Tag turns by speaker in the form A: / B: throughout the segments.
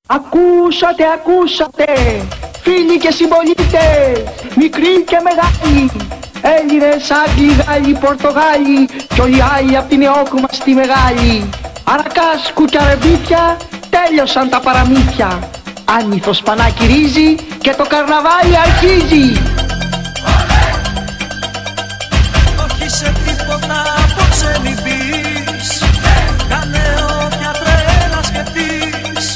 A: Ακούσατε, ακούσατε, φίλοι και συμπολίτες, μικροί και μεγάλοι, Έλληνες, Άγγλοι, Γάλλοι, Πορτογάλοι κι όλοι οι άλλοι απ' την Εόκου μας τη μεγάλη. Αρακάς, κουκιαρεβίπια, τέλειωσαν τα παραμύθια. Άνηθος πανάκι ρύζει και το καρναβάλι αρχίζει.
B: Όχι σε τίποτα απόψε μη πεις, κάνε όποια τρέλα σκεφτείς.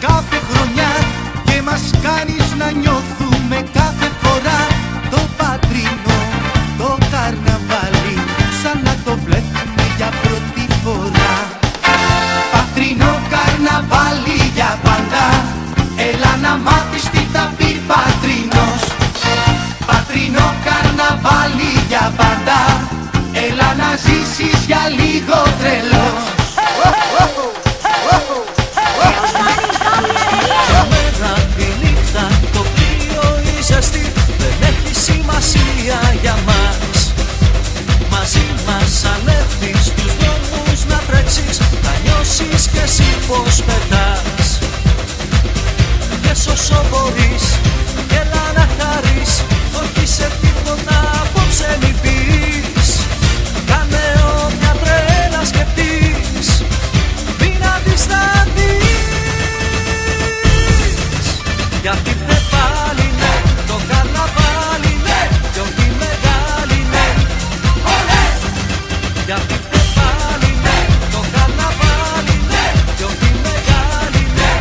C: Κάθε χρονιά και μας κάνεις να νιώθουμε κάθε φορά το πατρίνο, το καρναβάλι, σαν να το βλέπουμε για πρώτη φορά. Πατρίνο καρναβάλι για πάντα, έλα να μάθεις τι θα πει πατρίνος. Πατρίνο καρναβάλι για πάντα, έλα να ζήσεις για λίγο τρελός.
B: Δεν έχει σημασία για μας. Μαζί μας αν έρθεις στους δρόμους να τρέξεις, θα νιώσεις κι εσύ πως πετάς. Βγες όσο μπορείς, έλα να χαρείς, όχι σε τίποτα απόψε μη πεις. Κάνε όποια τρέλα σκεφτείς, μην αντισταθείς. Γιατί θε πάλι ναι, το καρναβάλι ναι, κι όχι μεγάλη ναι. Γιατί θε πάλι ναι, το καρναβάλι ναι, κι όχι μεγάλη ναι.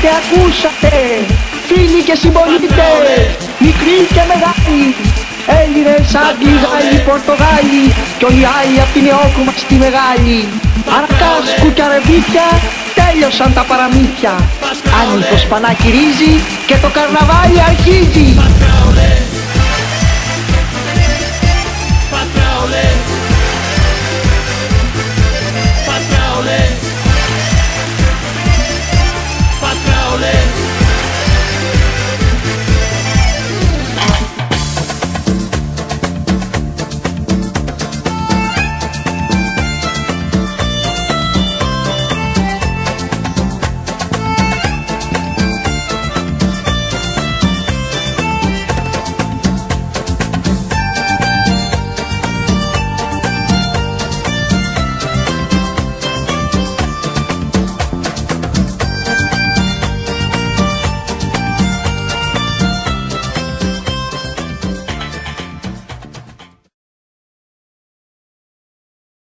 A: και ακούσατε, φίλοι και συμπολίτες, μικροί και μεγάλοι, Έλληνες, Άγγλοι, Γάλλοι, Πορτογάλοι κι όλοι οι άλλοι απ' την Εόκου μας τη μεγάλη. Αρκάσκου και αρεβίθια, τέλειωσαν τα παραμύθια. Άνοιχο σπανάκι ρύζει και το καρναβάλι αρχίζει.